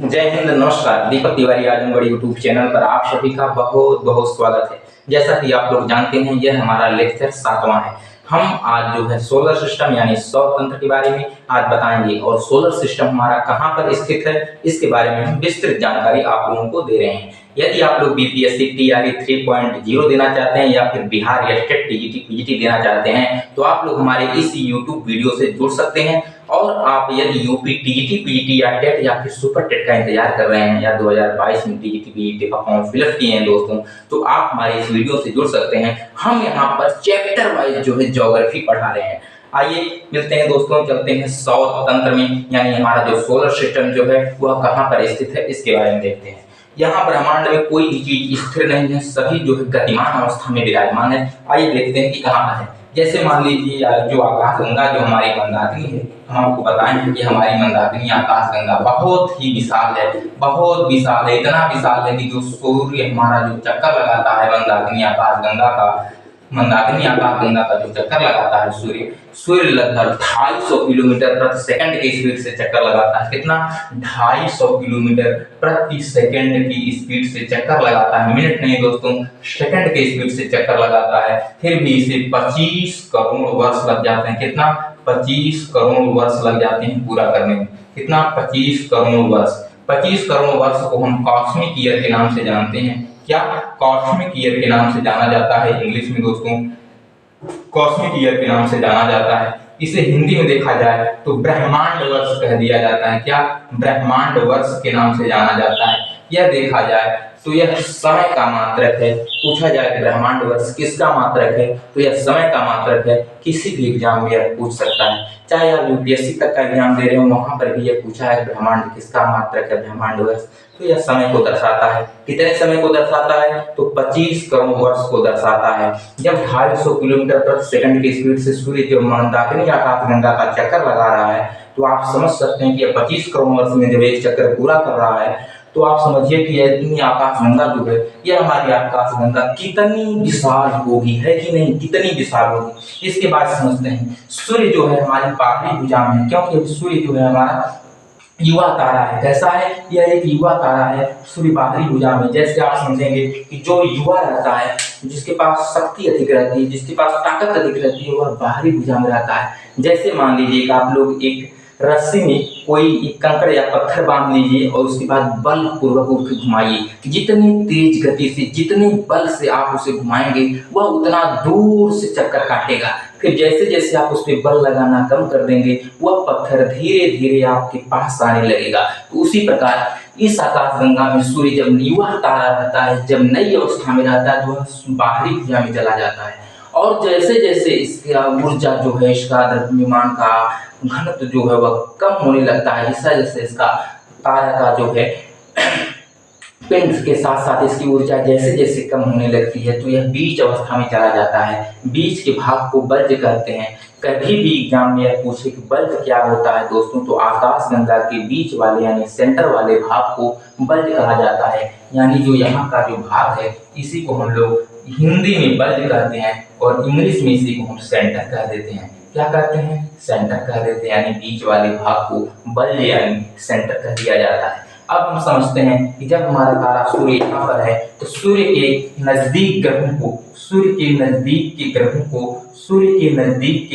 जय हिंद, नमस्कार। Deepak Tiwari Azamgarh YouTube channel पर आप सभी का बहुत बहुत स्वागत है। जैसा कि आप लोग जानते हैं, यह हमारा लेक्चर 7वां है। हम आज जो है सोलर सिस्टम यानी सौर तंत्र के बारे में आज बताएंगे और सोलर सिस्टम हमारा कहाँ पर स्थित है इसके बारे में हम विस्तृत जानकारी आप लोगों को दे रहे हैं। यदि आप लोग बीपीएससी टीआरई 3.0 देना चाहते हैं या फिर बिहार स्टेट टीजीटी पीजीटी देना चाहते हैं तो आप लोग हमारे इस यूट्यूब वीडियो से जुड़ सकते हैं। और आप यदि यूपी टीजीटी पीजीटी या टेट या फिर सुपर टेट का इंतजार कर रहे हैं या 2022 में टीजीटी पीजीटी का फॉर्म फिलअप किए हैं दोस्तों, तो आप हमारे इस वीडियो से जुड़ सकते हैं। हम यहाँ पर चैप्टर वाइज जो है ज्योग्राफी पढ़ा रहे हैं। आइए मिलते हैं दोस्तों, चलते हैं सौर तंत्र में, यानी हमारा जो सोलर सिस्टम जो है वह कहाँ पर स्थित है इसके बारे में देखते हैं। यहाँ ब्रह्मांड में कोई भी चीज स्थिर नहीं है, सभी जो है गतिमान अवस्था में विराजमान है। आइए देखते हैं कि कहाँ पर है। जैसे मान लीजिए जो आकाशगंगा जो हमारी मंदाकिनी है, हम आपको बताएं कि हमारी मंदाकिनी आकाशगंगा बहुत ही विशाल है, बहुत विशाल है। इतना विशाल है कि जो सूर्य हमारा जो चक्कर लगाता है मंदाकिनी आकाशगंगा का जो चक्कर लगाता है सूर्य लगभग 250 किलोमीटर प्रति सेकंड की स्पीड से चक्कर लगाता है। कितना? 250 किलोमीटर प्रति सेकंड की स्पीड से चक्कर लगाता है। मिनट नहीं दोस्तों, सेकंड की स्पीड से चक्कर लगाता है। फिर भी इसे 25 करोड़ वर्ष लग जाते हैं। कितना? 25 करोड़ वर्ष लग जाते हैं पूरा करने में। कितना? 25 करोड़ वर्ष। 25 करोड़ वर्ष को हम कॉस्मिक ईयर के नाम से जानते हैं। क्या? कॉस्मिक ईयर के नाम से जाना जाता है। इंग्लिश में दोस्तों कॉस्मिक ईयर के नाम से जाना जाता है। इसे हिंदी में देखा जाए तो ब्रह्मांड वर्ष कह दिया जाता है। क्या? ब्रह्मांड वर्ष के नाम से जाना जाता है। यह देखा जाए तो यह समय का मात्रक है। पूछा जाए कि ब्रह्मांड वर्ष किसका मात्रक है, तो यह समय का मात्रक है। किसी भी एग्जाम में यह पूछ सकता है, चाहे आप यूपीएससी तक का एग्जाम दे रहे हो, वहां पर भी यह पूछा है ब्रह्मांड किसका मात्रक है, ब्रह्मांड वर्ष। तो यह समय को दर्शाता है। कितने समय को दर्शाता है? तो 25 करोड़ वर्ष को दर्शाता है। जब 250 किलोमीटर प्रति सेकंड की स्पीड से सूर्य जो मंदाकिनी आकाशगंगा का चक्कर लगा रहा है, तो आप समझ सकते हैं कि 25 करोड़ वर्ष में जब एक चक्कर पूरा कर रहा है, तो आप समझिए कि यह आकाशगंगा जो है, यह हमारी आकाशगंगा कितनी विशाल होगी, है कि नहीं? कितनी विशाल होगी। इसके बाद समझते हैं सूर्य जो है हमारी बाहरी भुजा में है, क्योंकि सूर्य जो है हमारा युवा तारा है। कैसा है? यह एक युवा तारा है। सूर्य बाहरी भुजा में, जैसे आप समझेंगे कि जो युवा रहता है, जिसके पास शक्ति अधिक रहती है, जिसके पास ताकत अधिक रहती है, वह बाहरी भुजा में रहता है। जैसे मान लीजिए कि आप लोग एक रस्सी में कोई एक कंकड़ या पत्थर बांध लीजिए और उसके बाद बल पूर्वक उसे घुमाइए। जितनी तेज गति से, जितने बल से आप उसे घुमाएंगे, वह उतना दूर से चक्कर काटेगा। फिर जैसे जैसे आप उस पर बल लगाना कम कर देंगे, वह पत्थर धीरे धीरे आपके पास आने लगेगा। तो उसी प्रकार इस आकाशगंगा में सूर्य जब युवा तारा रहता है, जब नई अवस्था में रहता है, तो वह बाहरी भुजा में चला जाता है। और जैसे जैसे इसका ऊर्जा जो है, इसका द्रव्यमान का घनत्व जो है वह कम होने लगता है, जैसा जैसे इसका तारा का जो है पिंड के साथ साथ इसकी ऊर्जा जैसे जैसे कम होने लगती है, तो यह बीज अवस्था में चला जाता है। बीज के भाग को बल्ज कहते हैं। कभी भी एग्जाम में यह पूछे कि बल्ज क्या होता है दोस्तों, तो आकाशगंगा के बीच वाले यानी सेंटर वाले भाग को बल्ज कहा जाता है। यानी जो यहाँ का जो भाग है, इसी को हम लोग हिंदी में बल्ज कहते हैं और इंग्लिश में इसी को हम सेंटर कह देते हैं। क्या कहते हैं? सेंटर कह देते हैं। यानी बीच वाले भाग को बल्ज यानी सेंटर कह दिया जाता है। अब हम समझते हैं कि जब हमारा तारा सूर्य यहाँ पर है, तो सूर्य के नजदीक के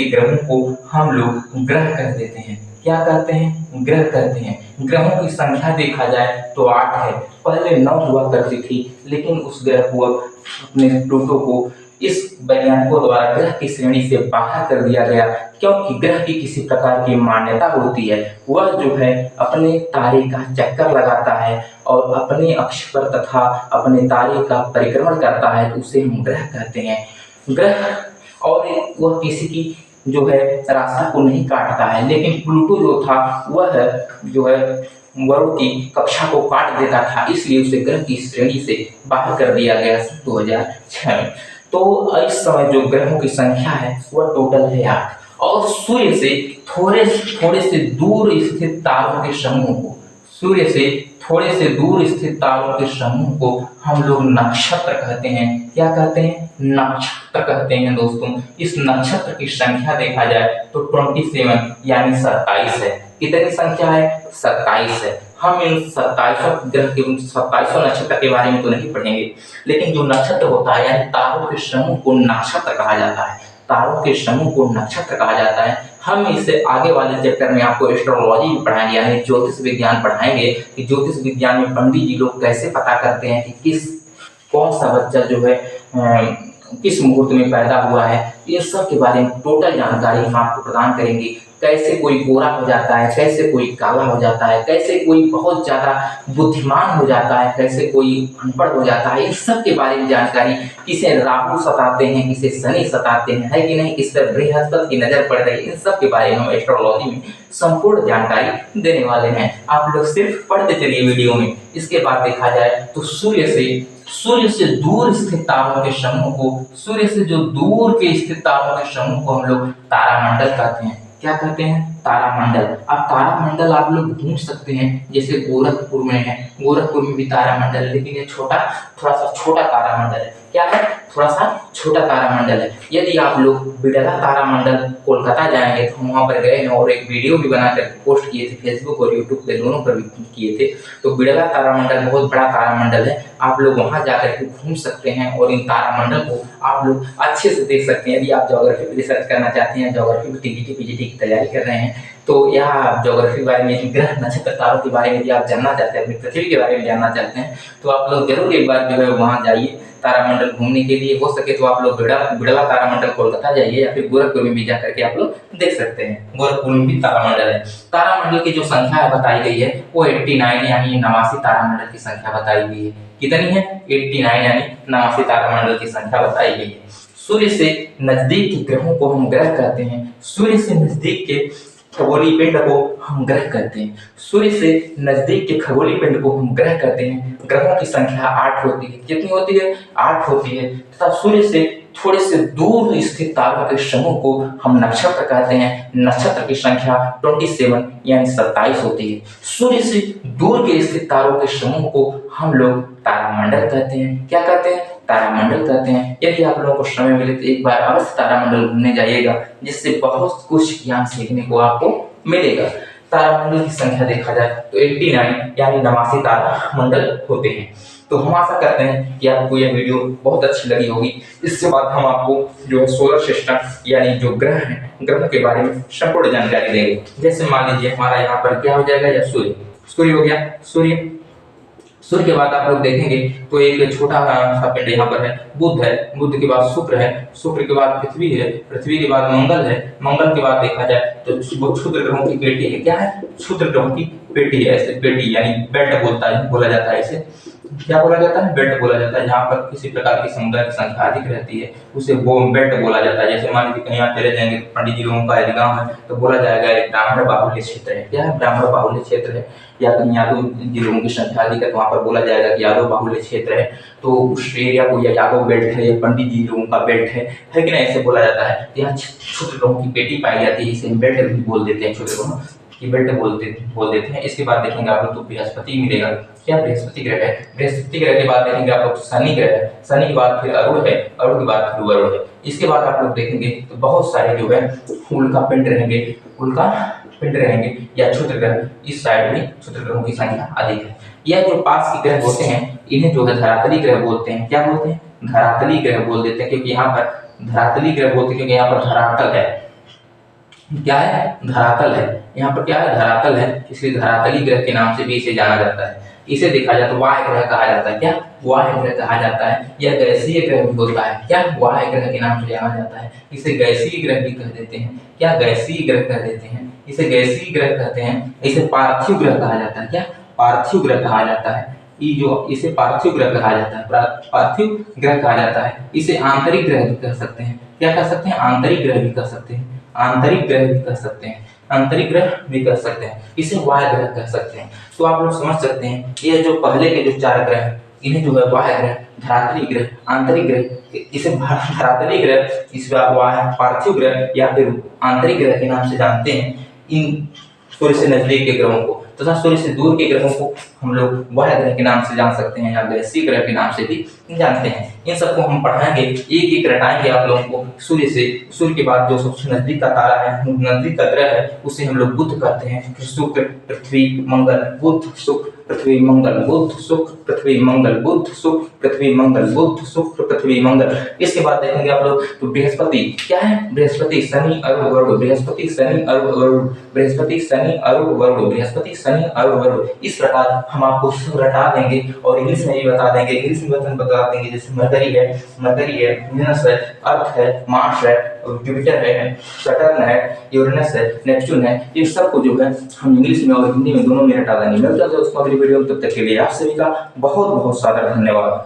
ग्रहों को हम लोग ग्रह कह देते हैं। क्या कहते हैं? ग्रह कहते हैं। ग्रहों की संख्या देखा जाए तो 8 है। पहले 9 हुआ करती थी, लेकिन उस ग्रह को अपने प्लूटो को इस वैज्ञानिकों द्वारा ग्रह की श्रेणी से बाहर कर दिया गया, क्योंकि ग्रह की किसी प्रकार की मान्यता होती है। वह जो है अपने तारे का चक्कर लगाता है और अपने अक्ष पर तथा अपने तारे का परिक्रमण करता है, तो उसे हम ग्रह कहते हैं। ग्रह और वह किसी की जो है रास्ता को नहीं काटता है, लेकिन प्लूटो जो था वह जो है वरुण की कक्षा को काट देता था, इसलिए उसे ग्रह की श्रेणी से बाहर कर दिया गया 2006 में। तो इस समय जो ग्रहों की संख्या है वह टोटल है 8। और सूर्य से थोड़े से दूर स्थित तारों के समूह को हम लोग नक्षत्र कहते हैं। क्या कहते हैं? नक्षत्र कहते हैं दोस्तों। इस नक्षत्र की संख्या देखा जाए तो 27 यानी 27 है। कितनी संख्या है? 27 है। हम इन 27 ग्रह के 27 नक्षत्र के बारे में तो नहीं पढ़ेंगे, लेकिन जो नक्षत्र होता है यानी तारों के समूह को नक्षत्र कहा जाता है। तारों के समूह को नक्षत्र कहा जाता है। हम इससे आगे वाले चैप्टर में आपको एस्ट्रोलॉजी भी पढ़ाएंगे यानी ज्योतिष विज्ञान पढ़ाएंगे कि ज्योतिष विज्ञान में पंडित जी लोग कैसे पता करते हैं कि कौन सा बच्चा जो है किस मुहूर्त में पैदा हुआ है। ये सब के बारे में टोटल जानकारी हम आपको प्रदान करेंगे। कैसे कोई गोरा हो जाता है, कैसे कोई काला हो जाता है, कैसे कोई बहुत ज्यादा बुद्धिमान हो जाता है, कैसे कोई अनपढ़ हो जाता है, इस सब के बारे में जानकारी। किसे राहु सताते हैं, किसे शनि सताते हैं, है कि नहीं, किस पर बृहस्पति की नजर पड़ रही है, इन सब के बारे में हम एस्ट्रोलॉजी में संपूर्ण जानकारी देने वाले हैं। आप लोग सिर्फ पढ़ते चलिए वीडियो में। इसके बाद देखा जाए तो सूर्य से दूर स्थित तारों के समूह को, सूर्य से जो दूर के स्थित तारों के समूह को हम लोग तारामंडल कहते हैं। क्या कहते हैं? तारामंडल। अब तारामंडल आप लोग घूम सकते हैं, जैसे गोरखपुर में है, गोरखपुर में भी तारामंडल है, लेकिन ये थोड़ा सा छोटा तारामंडल है। क्या है? थोड़ा सा छोटा तारामंडल है। यदि आप लोग बिड़ला तारामंडल कोलकाता जाएंगे तो हम वहाँ पर गए हैं और एक वीडियो भी बनाकर पोस्ट किए थे, फेसबुक और यूट्यूब पे दोनों पर भी किए थे। तो बिड़ला तारामंडल बहुत बड़ा तारामंडल है, आप लोग वहाँ जाकर के घूम सकते हैं और इन तारामंडल को आप लोग अच्छे से देख सकते हैं। यदि आप ज्योग्राफी रिसर्च करना चाहते हैं, ज्योग्राफी में टीजीटी पीजीटी की तैयारी कर रहे हैं, तो यह ज्योग्राफी के बारे में, ग्रह नक्षत्र तारों के बारे में यदि आप जानना चाहते हैं, अपनी पृथ्वी के बारे में जानना चाहते हैं, तो आप लोग जरूर एक बार जो है वहाँ जाइए तारामंडल घूमने के लिए। हो सके तो आप लोग बिड़ला तारामंडल कोलकाता जाइए या फिर गोरखपुर में भी जाकर के आप लोग देख सकते हैं। गोरखपुर में भी तारामंडल है। तारामंडल की जो संख्या बताई गई है वो 89 यानी 89 तारामंडल की संख्या बताई गई है। कितनी है? 89 यानी 89 तारामंडल की संख्या बताई गई है। सूर्य से नजदीक के ग्रहों को हम ग्रह कहते हैं। सूर्य से नजदीक के खगोलीय पिंड को हम ग्रह कहते हैं। सूर्य से नजदीक के खगोलीय पिंड को हम ग्रह कहते हैं। ग्रहों की संख्या 8 होती है। कितनी होती है? 8 होती है। तथा सूर्य से थोड़े से दूर स्थित तारों के समूह को हम नक्षत्र कहते हैं। नक्षत्र की संख्या 27 यानी 27 होती है। सूर्य से दूर के स्थित तारों के समूह को हम लोग तारामंडल कहते हैं। क्या कहते हैं? तारामंडल कहते हैं। यदि आप लोगों को समय मिले तो एक बार अवश्य तारामंडल घूमने जाइएगा, जिससे बहुत कुछ ज्ञान सीखने को आपको मिलेगा। तारामंडल की संख्या देखा जाए तो 89 यानी 89 तारामंडल होते हैं। तो हम आशा करते हैं कि आपको यह वीडियो बहुत अच्छी लगी होगी। इसके बाद हम आपको जो है सोलर सिस्टम यानी जो ग्रह हैं, ग्रहों के बारे में संपूर्ण जानकारी देंगे। जैसे मान लीजिए हमारा यहाँ पर क्या हो जाएगा, या सूर्य हो गया। सूर्य के बाद आप लोग देखेंगे तो एक छोटा सा पिंड यहाँ पर है, बुध है। बुध के बाद शुक्र है। शुक्र के बाद पृथ्वी है। पृथ्वी के बाद मंगल है। मंगल के बाद देखा जाए तो क्षुद्र ग्रहों की पेटी है। क्या है? क्षुद्र ग्रहों की पेटी है। ऐसे पेटी यानी बेल्ट बोला जाता है। इसे क्या बोला जाता है? बेल्ट बोला जाता है। जहाँ पर किसी प्रकार की समुदाय की संख्या अधिक रहती है उसे वो बेल्ट बोला जाता है। जैसे मान लीजिए कहीं आप चले जाएंगे पंडित जी लोगों का गाँव है तो बोला जाएगा एक ब्राह्मण बाहुल्य क्षेत्र है। क्या है? ब्राह्मण बाहुल्य क्षेत्र है। या कहीं यादव जी लोगों की संख्या अधिक है तो वहाँ पर बोला जाएगा कि यादव बाहुल्य क्षेत्र है, तो उस एरिया को या यादव बेल्ट है या पंडित जी लोगों का बेल्ट है कि नहीं, ऐसे बोला जाता है। यहाँ क्षुद्र ग्रहों की पेटी पाई जाती है, इसे बेल्ट भी बोल देते हैं, क्षुद्र ग्रहों की बेल्ट बोल देते हैं। इसके बाद देखेंगे आप लोग तो बृहस्पति मिलेगा। क्या? बृहस्पति ग्रह है। बृहस्पति ग्रह के बाद देखेंगे आप लोग शनि ग्रह है। शनि के बाद फिर अरुण है। अरुण के बाद फिर वरुण है। इसके बाद आप लोग देखेंगे तो बहुत सारे जो है फूल का पिंड रहेंगे या क्षुद्र ग्रह। इस साइड में क्षुद्र ग्रहों की संख्या अधिक है। यह जो पास के ग्रह होते हैं इन्हें जो है धरातली ग्रह बोलते हैं। क्या बोलते हैं? धरातली ग्रह बोल देते हैं, क्योंकि यहाँ पर धरातली ग्रह बोलते हैं क्योंकि यहाँ पर धरातल है। क्या है? धरातल है। यहाँ पर क्या है? धरातल है, इसलिए धरातली ग्रह के नाम से भी इसे जाना जाता है। इसे देखा जाए तो वाह ग्रह कहा जाता है। क्या? वाह ग्रह कहा जाता है। यह गैसीय ग्रह भी होता है। क्या? वाह ग्रह के नाम से जाना जाता है। इसे गैसीय ग्रह भी कह देते हैं। क्या? गैसीय ग्रह कह देते हैं। इसे गैसीय ग्रह कहते हैं। इसे पार्थिव ग्रह कहा जाता है। क्या? पार्थिव ग्रह कहा जाता है। इसे पार्थिव ग्रह कहा जाता है। पार्थिव ग्रह कहा जाता है। इसे आंतरिक ग्रह भी कह सकते हैं। क्या कह सकते हैं? आंतरिक ग्रह भी कह सकते हैं। आंतरिक ग्रह भी कह सकते हैं। आंतरिक ग्रह भी कह सकते हैं। इसे वाह ग्रह कह सकते हैं। तो आप लोग समझ सकते हैं कि ये जो पहले के जो 4 ग्रह हैं इन्हें जो है वाह ग्रह, धरातली ग्रह, आंतरिक ग्रह, इसे धरातली ग्रह, इस वाह पार्थिव ग्रह या फिर आंतरिक ग्रह के नाम से जानते हैं इन सूर्य से नजदीक के ग्रहों को। तथा सूर्य से दूर के ग्रहों को हम लोग वाह ग्रह के नाम से जान सकते हैं या गैसीय ग्रह के नाम से भी जानते हैं। इन सबको हम पढ़ाएंगे, एक एक रटाएंगे आप लोगों को। सूर्य के बाद जो सबसे नजदीक का तारा है, नजदीक का ग्रह है, उसे हम लोग बुध कहते हैं। फिर शुक्र, पृथ्वी, मंगल, बुध, शुक्र, पृथ्वी, मंगल, बुध, शुक्र, पृथ्वी, मंगल, बुध, शुक्र, पृथ्वी, मंगल, बुध, शुक्र, पृथ्वी, मंगल। इसके बाद देखेंगे आप लोग तो बृहस्पति क्या है, बृहस्पति, शनि, अरुण, वरुण, बृहस्पति, शनि, अरुण, वरुण, बृहस्पति, शनि, अरुण, वरुण, बृहस्पति, शनि, अरुण, वरुण। इस प्रकार हम आपको रटा देंगे और इंग्लिश में भी बता देंगे। इंग्लिश में बता देंगे जैसे मरकरी है, वीनस है, अर्थ है, मार्स है, जुपिटर है, सटर्न है, यूरेनस है, नेपच्यून है। ये सबको जो है हम इंग्लिश में और हिंदी में दोनों में रटा देंगे। मिलता है उस अगली वीडियो में, तब तक के लिए आप सभी का बहुत बहुत सादर धन्यवाद।